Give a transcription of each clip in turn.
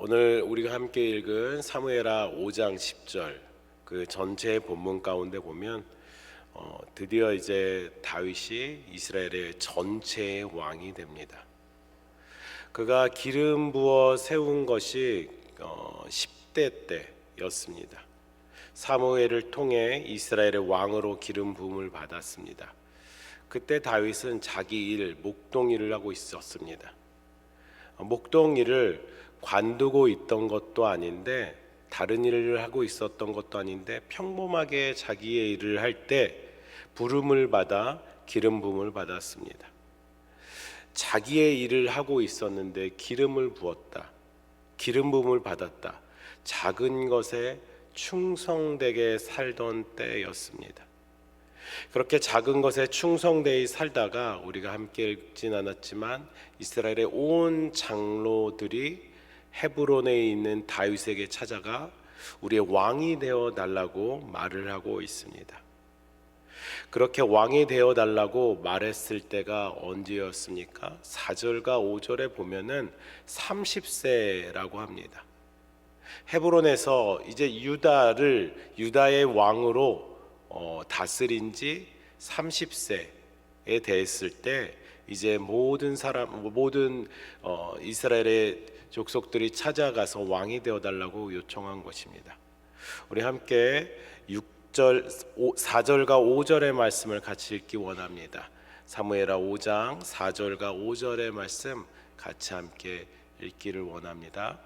오늘 우리가 함께 읽은 사무엘하 5장 10절 그 전체 본문 가운데 보면 드디어 이제 다윗이 이스라엘의 전체의 왕이 됩니다. 그가 기름 부어 세운 것이 10대 때였습니다. 사무엘을 통해 이스라엘의 왕으로 기름 부음을 받았습니다. 그때 다윗은 자기 일, 목동 일을 하고 있었습니다. 목동 일을 관두고 있던 것도 아닌데 다른 일을 하고 있었던 것도 아닌데 평범하게 자기의 일을 할 때 부름을 받아 기름 부음을 받았습니다. 자기의 일을 하고 있었는데 기름을 부었다. 기름 부음을 받았다. 작은 것에 충성되게 살던 때였습니다. 그렇게 작은 것에 충성되이 살다가 우리가 함께 읽진 않았지만 이스라엘의 온 장로들이 헤브론에 있는 다윗에게 찾아가 우리의 왕이 되어 달라고 말을 하고 있습니다. 그렇게 왕이 되어 달라고 말했을 때가 언제였습니까? 4절과 5절에 보면은 30세라고 합니다. 헤브론에서 이제 유다의 왕으로 다스린 지 30세에 됐을 때 이제 모든 이스라엘의 족속들이 찾아가서 왕이 되어 달라고 요청한 것입니다. 우리 함께 4절과 5절의 말씀을 같이 읽기 원합니다. 사무엘하 5장 4절과 5절의 말씀 같이 함께 읽기를 원합니다.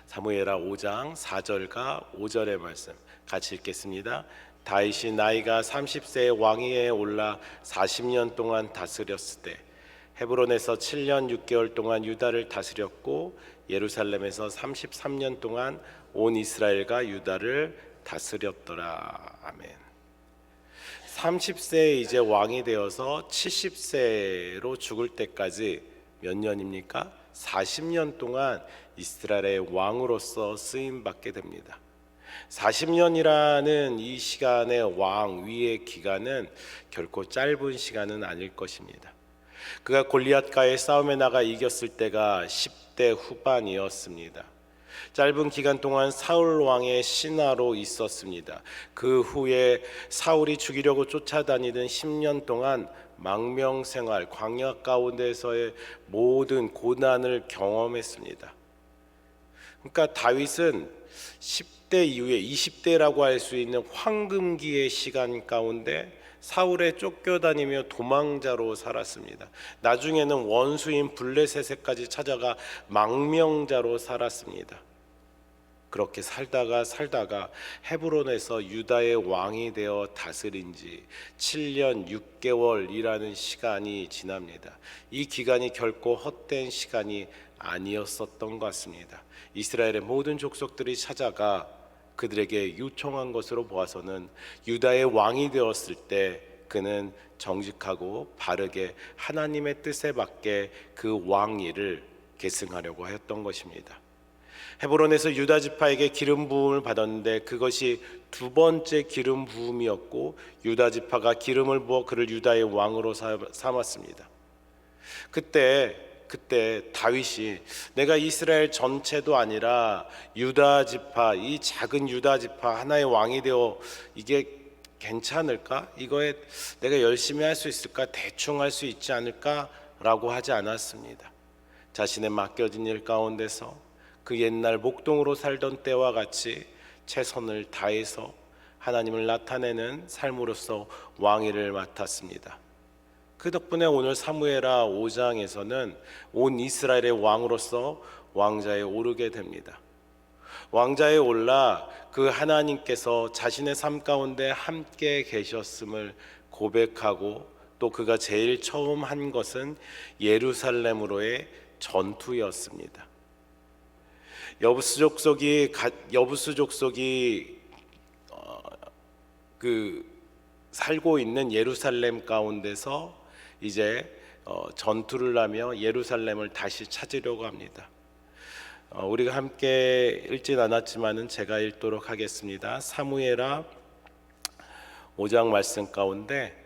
사무엘하 5장 4절과 5절의 말씀 같이 읽겠습니다. 다윗이 나이가 30세의 왕위에 올라 40년 동안 다스렸을 때 헤브론에서 7년 6개월 동안 유다를 다스렸고 예루살렘에서 33년 동안 온 이스라엘과 유다를 다스렸더라. 아멘. 30세에 이제 왕이 되어서 70세로 죽을 때까지 몇 년입니까? 40년 동안 이스라엘의 왕으로서 쓰임 받게 됩니다. 40년이라는 이 시간의 왕 위의 기간은 결코 짧은 시간은 아닐 것입니다. 그가 골리앗과의 싸움에 나가 이겼을 때가 10대 후반이었습니다. 짧은 기간 동안 사울 왕의 신하로 있었습니다. 그 후에 사울이 죽이려고 쫓아다니던 10년 동안 망명생활, 광야 가운데서의 모든 고난을 경험했습니다. 그러니까 다윗은 10대 이후에 20대라고 할 수 있는 황금기의 시간 가운데 사울에 쫓겨다니며 도망자로 살았습니다. 나중에는 원수인 블레셋에까지 찾아가 망명자로 살았습니다. 그렇게 살다가 헤브론에서 유다의 왕이 되어 다스린 지 7년 6개월이라는 시간이 지납니다. 이 기간이 결코 헛된 시간이 아니었었던 것 같습니다. 이스라엘의 모든 족속들이 찾아가 그들에게 요청한 것으로 보아서는 유다의 왕이 되었을 때 그는 정직하고 바르게 하나님의 뜻에 맞게 그 왕위를 계승하려고 하였던 것입니다. 헤브론에서 유다 지파에게 기름 부음을 받았는데 그것이 두 번째 기름 부음이었고 유다 지파가 기름을 부어 그를 유다의 왕으로 삼았습니다. 그때 다윗이 내가 이스라엘 전체도 아니라 유다 지파, 이 작은 유다 지파 하나의 왕이 되어 이게 괜찮을까? 이거에 내가 열심히 할 수 있을까? 대충 할 수 있지 않을까? 라고 하지 않았습니다. 자신의 맡겨진 일 가운데서 그 옛날 목동으로 살던 때와 같이 최선을 다해서 하나님을 나타내는 삶으로서 왕위를 맡았습니다. 그 덕분에 오늘 사무엘하 5장에서는 온 이스라엘의 왕으로서 왕자에 오르게 됩니다. 왕자에 올라 그 하나님께서 자신의 삶 가운데 함께 계셨음을 고백하고 또 그가 제일 처음 한 것은 예루살렘으로의 전투였습니다. 여부스 족속이 살고 있는 예루살렘 가운데서 이제 전투를 하며 예루살렘을 다시 찾으려고 합니다. 우리가 함께 읽진 않았지만은 제가 읽도록 하겠습니다. 사무엘하 5장 말씀 가운데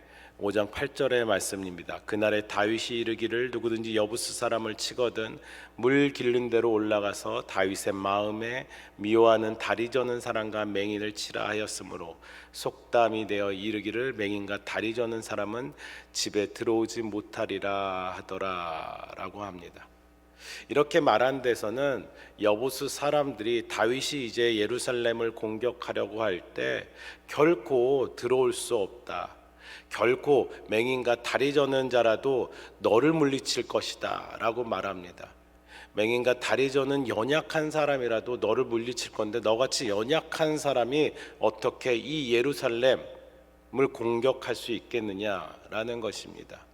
5장 8절의 말씀입니다. 그날에 다윗이 이르기를 누구든지 여부스 사람을 치거든 물 기른 데로 올라가서 다윗의 마음에 미워하는 다리 저는 사람과 맹인을 치라 하였으므로 속담이 되어 이르기를 맹인과 다리 저는 사람은 집에 들어오지 못하리라 하더라 라고 합니다. 이렇게 말한 데서는 여부스 사람들이 다윗이 이제 예루살렘을 공격하려고 할 때 결코 들어올 수 없다, 결코 맹인과 다리 저는 자라도 너를 물리칠 것이다 라고 말합니다. 맹인과 다리 저는 연약한 사람이라도 너를 물리칠 건데 너같이 연약한 사람이 어떻게 이 예루살렘을 공격할 수 있겠느냐라는 것입니다.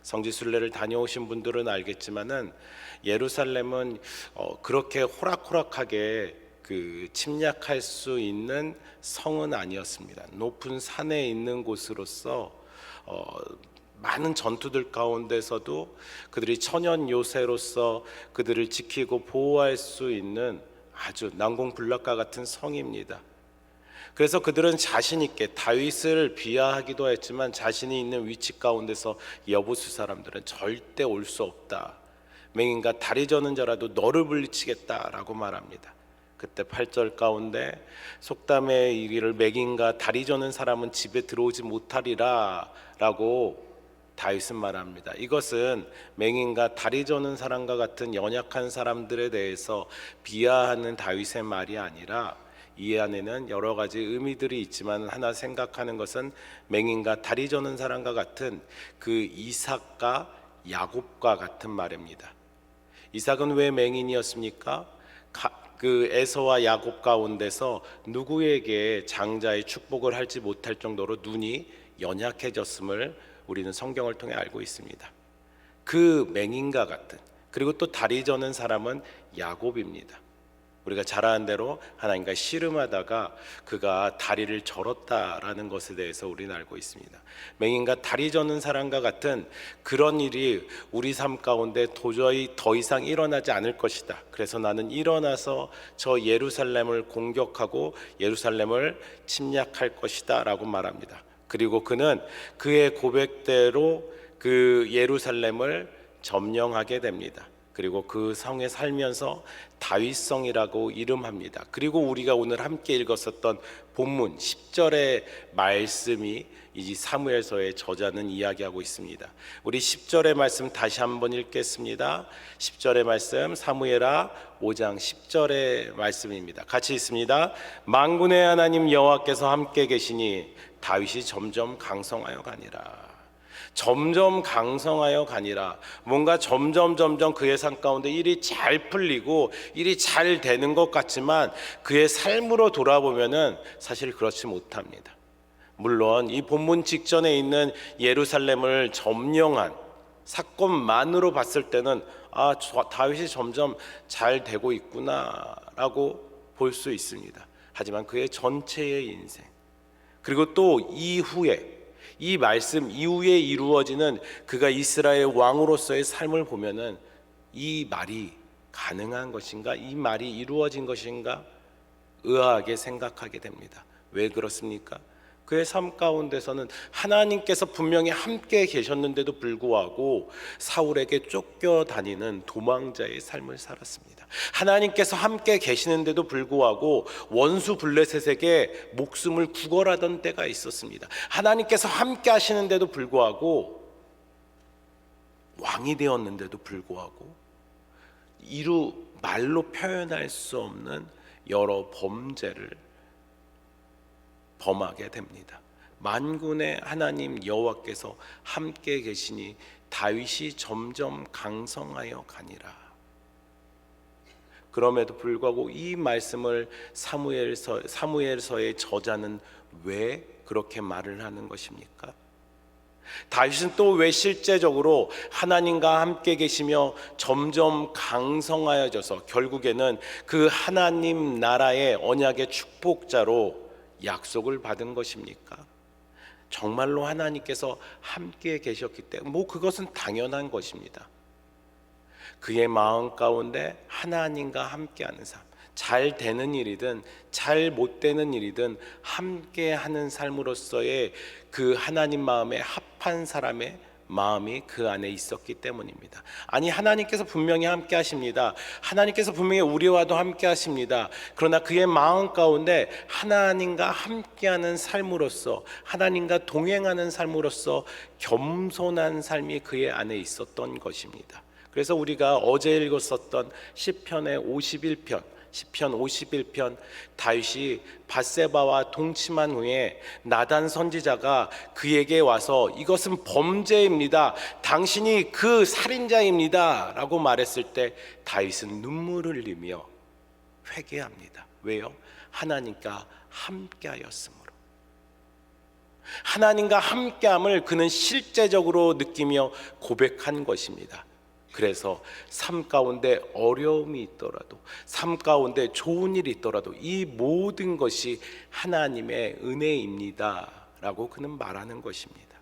성지순례를 다녀오신 분들은 알겠지만은 예루살렘은 그렇게 호락호락하게 침략할 수 있는 성은 아니었습니다. 높은 산에 있는 곳으로서 많은 전투들 가운데서도 그들이 천연 요새로서 그들을 지키고 보호할 수 있는 아주 난공불락과 같은 성입니다. 그래서 그들은 자신 있게 다윗을 비하하기도 했지만 자신이 있는 위치 가운데서 여부수 사람들은 절대 올 수 없다, 맹인과 다리 저는 자라도 너를 물리치겠다라고 말합니다. 그때 8절 가운데 속담에 이르기를 맹인과 다리 저는 사람은 집에 들어오지 못하리라 라고 다윗은 말합니다. 이것은 맹인과 다리 저는 사람과 같은 연약한 사람들에 대해서 비하하는 다윗의 말이 아니라 이 안에는 여러 가지 의미들이 있지만 하나 생각하는 것은 맹인과 다리 저는 사람과 같은 그 이삭과 야곱과 같은 말입니다. 이삭은 왜 맹인이었습니까? 그 에서와 야곱 가운데서 누구에게 장자의 축복을 할지 못할 정도로 눈이 연약해졌음을 우리는 성경을 통해 알고 있습니다. 그 맹인과 같은, 그리고 또 다리 저는 사람은 야곱입니다. 우리가 잘 아는 대로 하나님과 씨름하다가 그가 다리를 절었다라는 것에 대해서 우리는 알고 있습니다. 맹인과 다리 저는 사람과 같은 그런 일이 우리 삶 가운데 도저히 더 이상 일어나지 않을 것이다. 그래서 나는 일어나서 저 예루살렘을 공격하고 예루살렘을 침략할 것이다 라고 말합니다. 그리고 그는 그의 고백대로 그 예루살렘을 점령하게 됩니다. 그리고 그 성에 살면서 다윗성이라고 이름합니다. 그리고 우리가 오늘 함께 읽었었던 본문 10절의 말씀이 이 사무엘서의 저자는 이야기하고 있습니다. 우리 10절의 말씀 다시 한번 읽겠습니다. 10절의 말씀, 사무엘하 5장 10절의 말씀입니다. 같이 읽습니다. 만군의 하나님 여호와께서 함께 계시니 다윗이 점점 강성하여 가니라. 점점 강성하여 가니라. 뭔가 점점 그의 삶 가운데 일이 잘 풀리고 일이 잘 되는 것 같지만 그의 삶으로 돌아보면은 사실 그렇지 못합니다. 물론 이 본문 직전에 있는 예루살렘을 점령한 사건만으로 봤을 때는 다윗이 점점 잘 되고 있구나라고 볼 수 있습니다. 하지만 그의 전체의 인생, 그리고 또 이후에 이 말씀 이후에 이루어지는 그가 이스라엘 왕으로서의 삶을 보면은 이 말이 가능한 것인가, 이 말이 이루어진 것인가 의아하게 생각하게 됩니다. 왜 그렇습니까? 그의 삶 가운데서는 하나님께서 분명히 함께 계셨는데도 불구하고 사울에게 쫓겨다니는 도망자의 삶을 살았습니다. 하나님께서 함께 계시는데도 불구하고 원수 블레셋에게 목숨을 구걸하던 때가 있었습니다. 하나님께서 함께 하시는데도 불구하고 왕이 되었는데도 불구하고 말로 표현할 수 없는 여러 범죄를 범하게 됩니다. 만군의 하나님 여호와께서 함께 계시니 다윗이 점점 강성하여 가니라. 그럼에도 불구하고 이 말씀을 사무엘서의 저자는 왜 그렇게 말을 하는 것입니까? 다윗은 또 왜 실제적으로 하나님과 함께 계시며 점점 강성하여져서 결국에는 그 하나님 나라의 언약의 축복자로 약속을 받은 것입니까? 정말로 하나님께서 함께 계셨기 때문에 그것은 당연한 것입니다. 그의 마음 가운데 하나님과 함께하는 삶, 잘 되는 일이든 잘 못 되는 일이든 함께 하는 삶으로서의 그 하나님 마음에 합한 사람의 마음이 그 안에 있었기 때문입니다. 아니, 하나님께서 분명히 함께 하십니다. 하나님께서 분명히 우리와도 함께 하십니다. 그러나 그의 마음 가운데 하나님과 함께하는 삶으로서, 하나님과 동행하는 삶으로서 겸손한 삶이 그의 안에 있었던 것입니다. 그래서 우리가 어제 읽었었던 시편의 51편, 시편 51편, 다윗이 밧세바와 동침한 후에 나단 선지자가 그에게 와서 이것은 범죄입니다, 당신이 그 살인자입니다 라고 말했을 때 다윗은 눈물을 흘리며 회개합니다. 왜요? 하나님과 함께하였으므로. 하나님과 함께함을 그는 실제적으로 느끼며 고백한 것입니다. 그래서 삶 가운데 어려움이 있더라도, 삶 가운데 좋은 일이 있더라도 이 모든 것이 하나님의 은혜입니다 라고 그는 말하는 것입니다.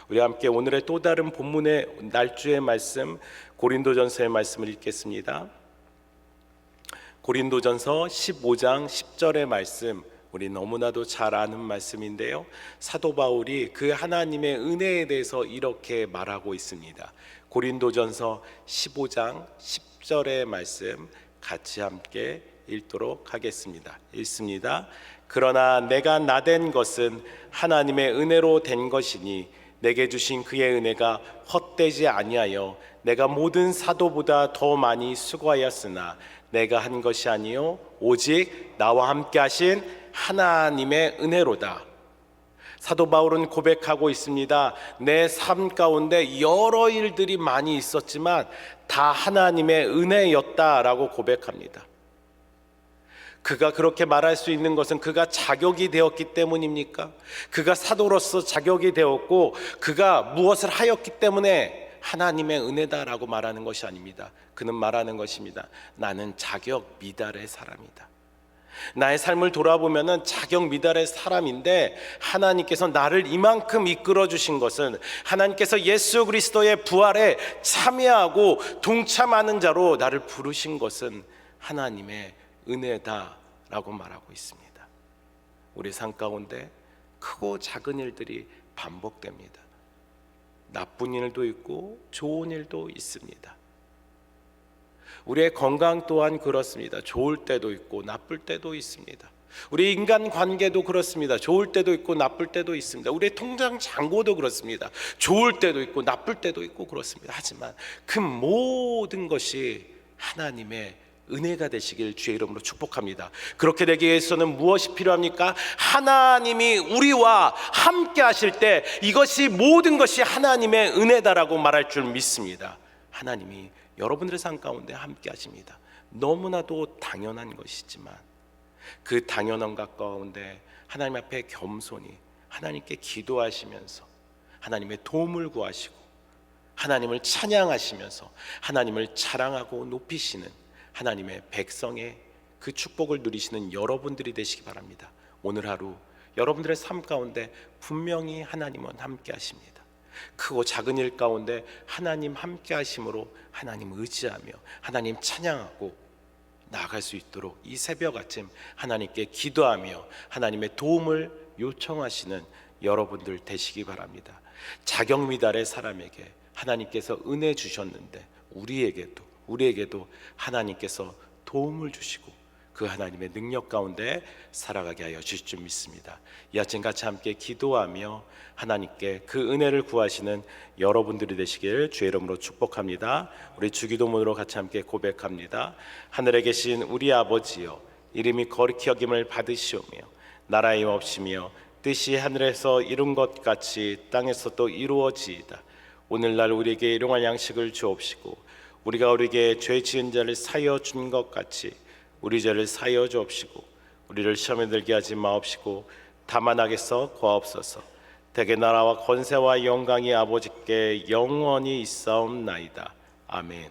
우리 함께 오늘의 또 다른 본문의 날주의 말씀, 고린도전서의 말씀을 읽겠습니다. 고린도전서 15장 10절의 말씀, 우리 너무나도 잘 아는 말씀인데요, 사도 바울이 그 하나님의 은혜에 대해서 이렇게 말하고 있습니다. 고린도전서 15장 10절의 말씀 같이 함께 읽도록 하겠습니다. 읽습니다. 그러나 내가 나된 것은 하나님의 은혜로 된 것이니 내게 주신 그의 은혜가 헛되지 아니하여 내가 모든 사도보다 더 많이 수고하였으나 내가 한 것이 아니요 오직 나와 함께 하신 하나님의 은혜로다. 사도 바울은 고백하고 있습니다. 내 삶 가운데 여러 일들이 많이 있었지만 다 하나님의 은혜였다라고 고백합니다. 그가 그렇게 말할 수 있는 것은 그가 자격이 되었기 때문입니까? 그가 사도로서 자격이 되었고 그가 무엇을 하였기 때문에 하나님의 은혜다라고 말하는 것이 아닙니다. 그는 말하는 것입니다. 나는 자격 미달의 사람이다. 나의 삶을 돌아보면 자격 미달의 사람인데 하나님께서 나를 이만큼 이끌어 주신 것은, 하나님께서 예수 그리스도의 부활에 참여하고 동참하는 자로 나를 부르신 것은 하나님의 은혜다라고 말하고 있습니다. 우리 삶 가운데 크고 작은 일들이 반복됩니다. 나쁜 일도 있고 좋은 일도 있습니다. 우리의 건강 또한 그렇습니다. 좋을 때도 있고 나쁠 때도 있습니다. 우리 인간 관계도 그렇습니다. 좋을 때도 있고 나쁠 때도 있습니다. 우리의 통장 잔고도 그렇습니다. 좋을 때도 있고 나쁠 때도 있고 그렇습니다. 하지만 그 모든 것이 하나님의 은혜가 되시길 주의 이름으로 축복합니다. 그렇게 되기 위해서는 무엇이 필요합니까? 하나님이 우리와 함께 하실 때 이것이 모든 것이 하나님의 은혜다라고 말할 줄 믿습니다. 하나님이 여러분들의 삶 가운데 함께 하십니다. 너무나도 당연한 것이지만 그 당연한 것 가운데 하나님 앞에 겸손히 하나님께 기도하시면서 하나님의 도움을 구하시고 하나님을 찬양하시면서 하나님을 자랑하고 높이시는 하나님의 백성의 그 축복을 누리시는 여러분들이 되시기 바랍니다. 오늘 하루 여러분들의 삶 가운데 분명히 하나님은 함께 하십니다. 크고 작은 일 가운데 하나님 함께 하심으로 하나님 의지하며 하나님 찬양하고 나아갈 수 있도록 이 새벽 아침 하나님께 기도하며 하나님의 도움을 요청하시는 여러분들 되시기 바랍니다. 자격 미달의 사람에게 하나님께서 은혜 주셨는데 우리에게도 하나님께서 도움을 주시고 그 하나님의 능력 가운데 살아가게 하여 주실 줄 믿습니다. 이 아침 같이 함께 기도하며 하나님께 그 은혜를 구하시는 여러분들이 되시길 주의 이름으로 축복합니다. 우리 주기도문으로 같이 함께 고백합니다. 하늘에 계신 우리 아버지여, 이름이 거룩히 여김을 받으시오며 나라의 임옵시며 뜻이 하늘에서 이룬 것 같이 땅에서도 이루어지이다. 오늘날 우리에게 일용할 양식을 주옵시고 우리가 우리에게 죄 지은 자를 사하여 준 것 같이 우리 죄를 사하여 주옵시고 우리를 시험에 들게 하지 마옵시고 다만 악에서 구하옵소서. 대개 나라와 권세와 영광이 아버지께 영원히 있사옵나이다. 아멘.